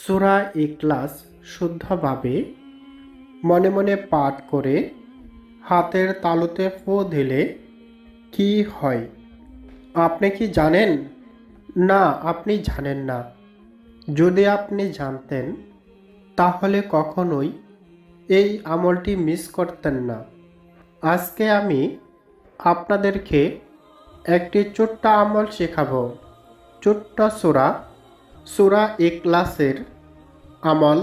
সূরা ইখলাস শুদ্ধভাবে মনে মনে পাঠ করে হাতের তালুতে ফু দিলে কি হয় আপনি কি জানেন? না, আপনি জানেন না। যদি আপনি জানতেন তাহলে কখনোই এই আমলটি মিস করতেন না। আজকে আমি আপনাদেরকে একটি ছোট্ট আমল শেখাবো। ছোট্ট সূরা ইখলাসের আমল।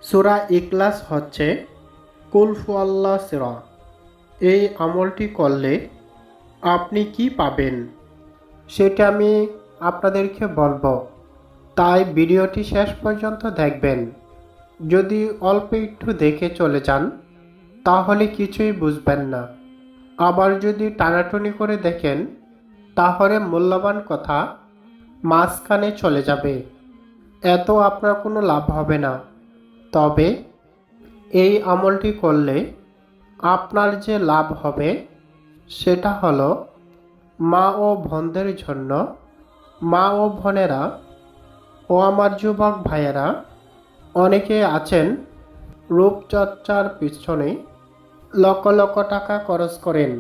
সূরা ইখলাস হচ্ছে কুল হুয়াল্লাহ সূরা। এই আমলটি করলে আপনি কি পাবেন সেটা আমি আপনাদেরকে বলবো, তাই ভিডিওটি শেষ পর্যন্ত দেখবেন। যদি অল্প একটু দেখে চলে যান তাহলে কিছুই বুঝবেন না, আবার যদি টানাটুনি করে দেখেন তাহলে মূল্যবান কথা মাঝখানে চলে যাবে, এত আপনার কোনো লাভ হবে না। তবে এই আমলটি করলে আপনার যে লাভ হবে সেটা হলো মা ও বোনদের জন্য। মা ও বোনেরা ও আমার যুবক ভাইয়েরা, অনেকে আছেন রূপচর্চার পিছনে লক্ষ লক্ষ টাকা খরচ করেন,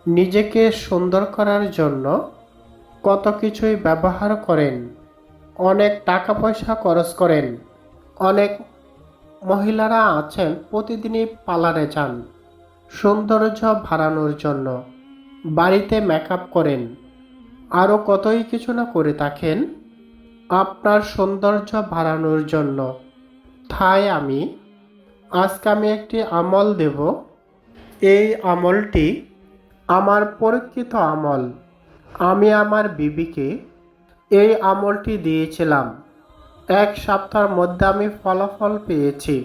নিজেকে সুন্দর করার জন্য কত কিছুই ব্যবহার করেন, অনেক টাকা পয়সা খরচ করেন। অনেক মহিলারা আছেন প্রতিদিনই পার্লারে যান সৌন্দর্য বাড়ানোর জন্য, বাড়িতে মেকআপ করেন, আরও কতই কিছু না করে থাকেন আপনার সৌন্দর্য বাড়ানোর জন্য। তাই আজকে আমি একটি আমল দেব। এই আমলটি আমার পরীক্ষিত আমল। আমি আমার বিবিকে এই আমলটি দিয়েছিলাম, 1 সপ্তাহের মধ্যে আমি ফলাফল পেয়েছি।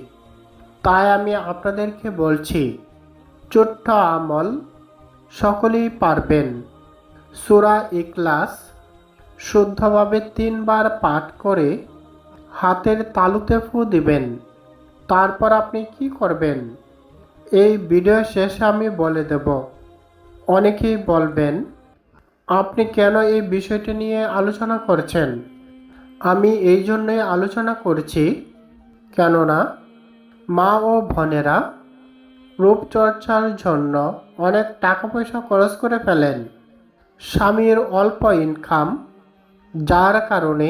তাই আমি আপনাদেরকে বলছি, ছোট্ট আমল, সকলেই পারবেন। সূরা ইখলাস শুদ্ধভাবে 3 বার পাঠ করে হাতের তালুতে ফু দিবেন। তারপর আপনি কি করবেন এই ভিডিও শেষে আমি বলে দেব। অনেকেই বলবেন, আপনি কেন এই বিষয়টি নিয়ে আলোচনা করছেন? আমি এই জন্যই আলোচনা করছি, কেননা মা ও বোনেরা রূপচর্চার জন্য অনেক টাকা পয়সা খরচ করে ফেলেন। স্বামীর অল্প ইনকাম, যার কারণে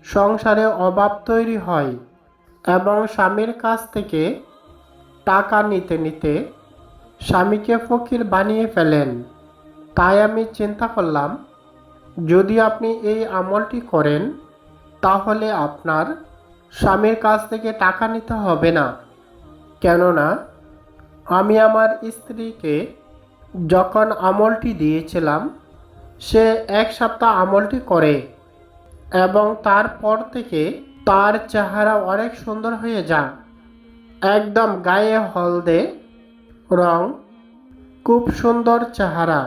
সংসারে অভাব তৈরি হয় এবং স্বামীর কাছ থেকে টাকা নিতে নিতে স্বামীকে ফকির বানিয়ে ফেলেন। তাই আমি চিন্তা করলাম, যদি আপনি এই আমলটি করেন তাহলে আপনার স্বামীর কাছ থেকে টাকা নিতে হবে না। কেননা আমি আমার স্ত্রীকে যখন আমলটি দিয়েছিলাম, সে 1 সপ্তাহ আমলটি করে এবং তারপর থেকে তার চেহারা অনেক সুন্দর হয়ে যায়, একদম গায়ে হলদে রং, খুব সুন্দর চেহারা।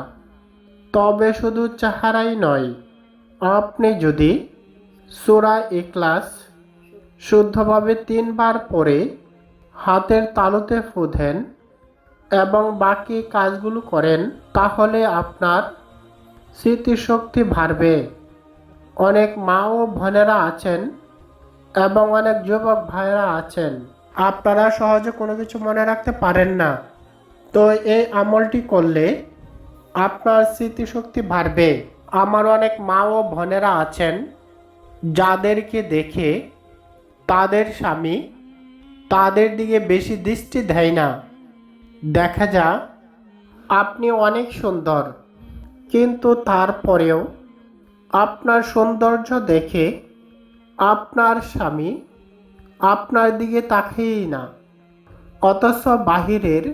তবে শুধু চেহারাই নয়, আপনি যদি সূরা ইখলাস শুদ্ধভাবে 3 বার পরে হাতের তালুতে ফু দেন এবং বাকি কাজগুলো করেন তাহলে আপনার স্মৃতিশক্তি বাড়বে। অনেক মা ও বোনেরা আছেন এবং অনেক যুবক ভাইয়েরা আছেন, আপনারা সহজে কোনো কিছু মনে রাখতে পারেন না। তো এই আমলটি করলে আপনার স্মৃতিশক্তি বাড়বে। আমার অনেক মা ও বোনেরা আছেন যাদেরকে দেখে তাদের স্বামী তাদের দিকে বেশি দৃষ্টি দেয় না। দেখা যায় আপনি অনেক সুন্দর, কিন্তু তারপরেও আপনার সৌন্দর্য দেখে আপনার স্বামী আপনার দিকে তাকায়ই না। অথচ বাহিরের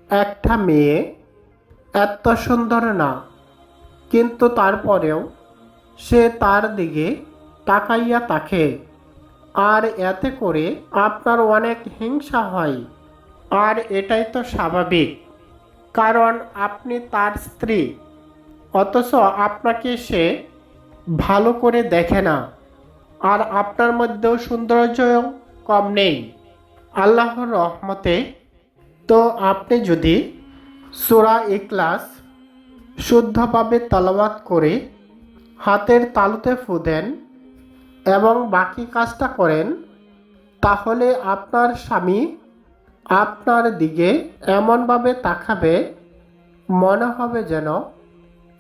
একটা মেয়ে এত সুন্দর না, কিন্তু তারপরেও সে তার দিকে তাকাইয়া থাকে, আর এতে করে আপনার অনেক হিংসা হয়। আর এটাই তো স্বাভাবিক, কারণ আপনি তার স্ত্রী, অথচ আপনাকে সে ভালো করে দেখে না, আর আপনার মধ্যেও সৌন্দর্য কম নেই আল্লাহর রহমতে। তো আপনি যদি সূরা ইখলাস শুদ্ধভাবে তেলাওয়াত করে হাতের তালুতে ফু দেন এবং বাকি কাজটা করেন, তাহলে আপনার স্বামী আপনার দিকে এমনভাবে তাকাবে, মনে হবে যেন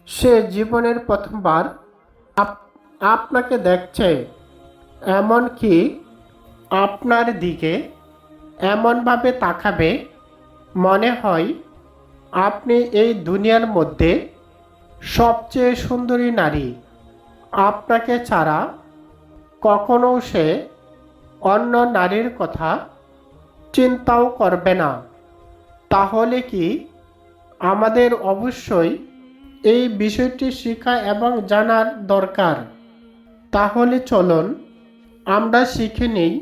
সে জীবনের প্রথমবার আপনাকে দেখছে। এমনকি আপনার দিকে এমনভাবে তাকাবে, মনে হয় আপনি এই দুনিয়ার মধ্যে সবচেয়ে সুন্দরী নারী। আপনাকে ছাড়া কখনো সে অন্য নারীর কথা চিন্তাও করবে না। তাহলে কি আমাদের অবশ্যই এই বিষয়টি শেখা এবং জানার দরকার। তাহলে চলুন আমরা শিখে নিই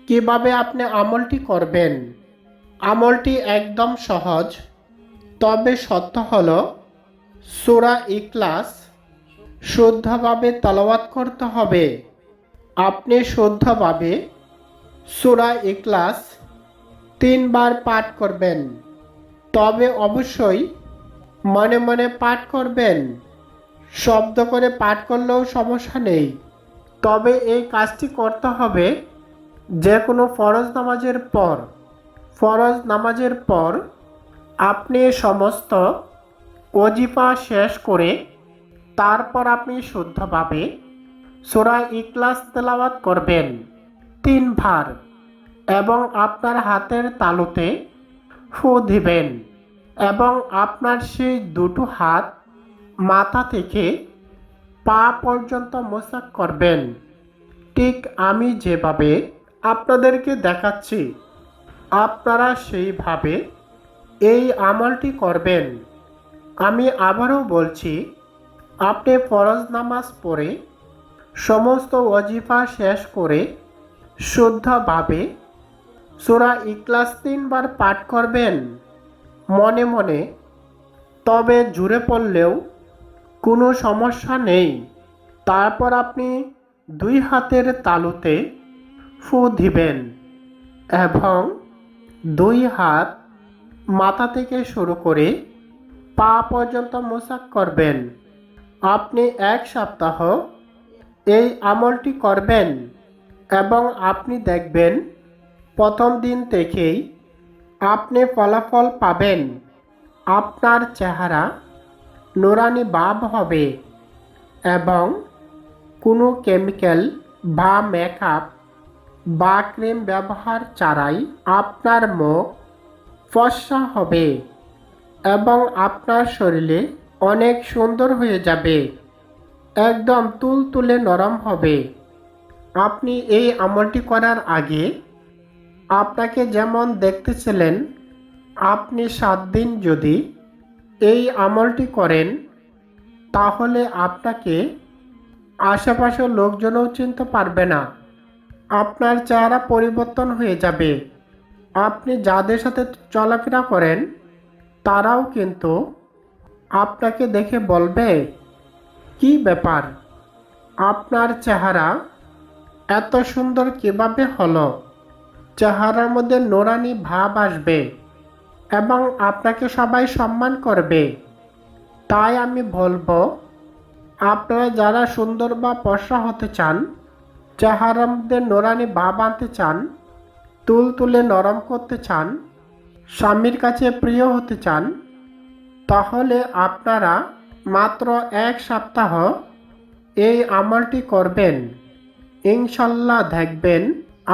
কিভাবে আপনি আমলটি করবেন। আমলটি একদম সহজ, তবে সত্য হলো সূরা ইখলাস শুদ্ধভাবে তেলাওয়াত করতে হবে। আপনি শুদ্ধভাবে সূরা ইখলাস 3 বার পাঠ করবেন, তবে অবশ্যই মনে মনে পাঠ করবেন। শব্দ করে পাঠ করলেও সমস্যা নেই, তবে এই কাজটি করতে হবে যে কোনো ফরজ নামাজের পর। ফরজ নামাজের পর আপনি সমস্ত ওজিফা শেষ করে তারপর আপনি শুদ্ধভাবে সূরা ইখলাস তেলাওয়াত করবেন 3 বার এবং আপনার হাতের তালুতে ফু দিবেন এবং আপনার সেই দুটো হাত মাথা থেকে পা পর্যন্ত মোসাক করবেন, ঠিক আমি যেভাবে আপনাদেরকে দেখাচ্ছি। আপনারা সেইভাবে এই আমলটি করবেন। আমি আবারও বলছি, আপনি ফরজ নামাজ পড়ে সমস্ত ওয়াজিফা শেষ করে শুদ্ধভাবে সূরা ইখলাস 3 বার পাঠ করবেন মনে মনে, তবে জুড়ে পড়লেও কোনো সমস্যা নেই। তারপর আপনি 2 হাতের তালুতে ফু দিবেন এবং 2 হাত মাথা থেকে শুরু করে পা পর্যন্ত মোসাক করবেন। আপনি 1 সপ্তাহ এই আমলটি করবেন এবং আপনি দেখবেন প্রথম দিন থেকেই আপনি ফলাফল পাবেন। আপনার চেহারা নুরানি ভাব হবে এবং কোনো কেমিক্যাল বা মেকআপ বা ক্রিম ব্যবহার ছাড়াই আপনার মুখ ফর্সা হবে এবং আপনার শরীরে অনেক সুন্দর হয়ে যাবে, একদম তুলতুলে নরম হবে। আপনি এই আমলটি করার আগে আপনাকে যেমন দেখতেছিলেন, আপনি 7 দিন যদি এই আমলটি করেন, তাহলে আপনাকে আশেপাশের লোকজনও চিনতে পারবে না। আপনার চেহারা পরিবর্তন হয়ে যাবে। আপনি যাদের সাথে চলাফেরা করেন তারাও কিন্তু আপনাকে দেখে বলবে, কি ব্যাপার, আপনার চেহারা এত সুন্দর কিভাবে হলো। চেহারার মধ্যে নুরানি ভাব আসবে এবং আপনাকে সবাই সম্মান করবে। তাই আমি বলবো, আপনারা যারা সুন্দর বা ফর্সা হতে চান, চেহারার মধ্যে নুরানি ভাব আনতে চান, তুলতুলে নরম করতে চান, স্বামীর কাছে প্রিয় হতে চান, তাহলে আপনারা মাত্র 1 সপ্তাহ এই আমলটি করবেন। ইনশাল্লাহ দেখবেন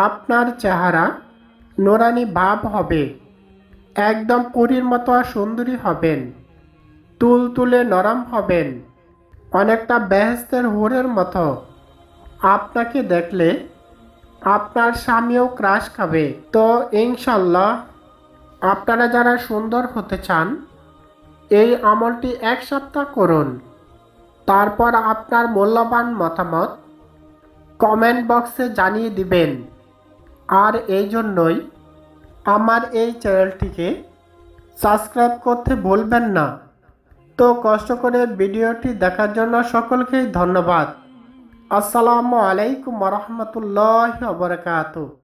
আপনার চেহারা নুরানি ভাব হবে, একদম পরীর মতো সুন্দরী হবেন, তুলতুলে নরম হবেন, অনেকটা বেহেশতের হুরের মতো। আপনাকে দেখলে আপনার স্বামীও ক্রাশ খাবে। তো ইনশাল্লাহ আপনারা যারা সুন্দর হতে চান, এই আমলটি 1 সপ্তাহ করুন। তারপর আপনার মূল্যবান মতামত কমেন্ট বক্সে জানিয়ে দিবেন। আর এই জন্যই আমার এই চ্যানেলটিকে সাবস্ক্রাইব করতে ভুলবেন না। তো কষ্ট করে ভিডিওটি দেখার জন্য সকলকেই ধন্যবাদ। আসসালামু আলাইকুম ওয়া রাহমাতুল্লাহি ওয়া বারাকাতুহু।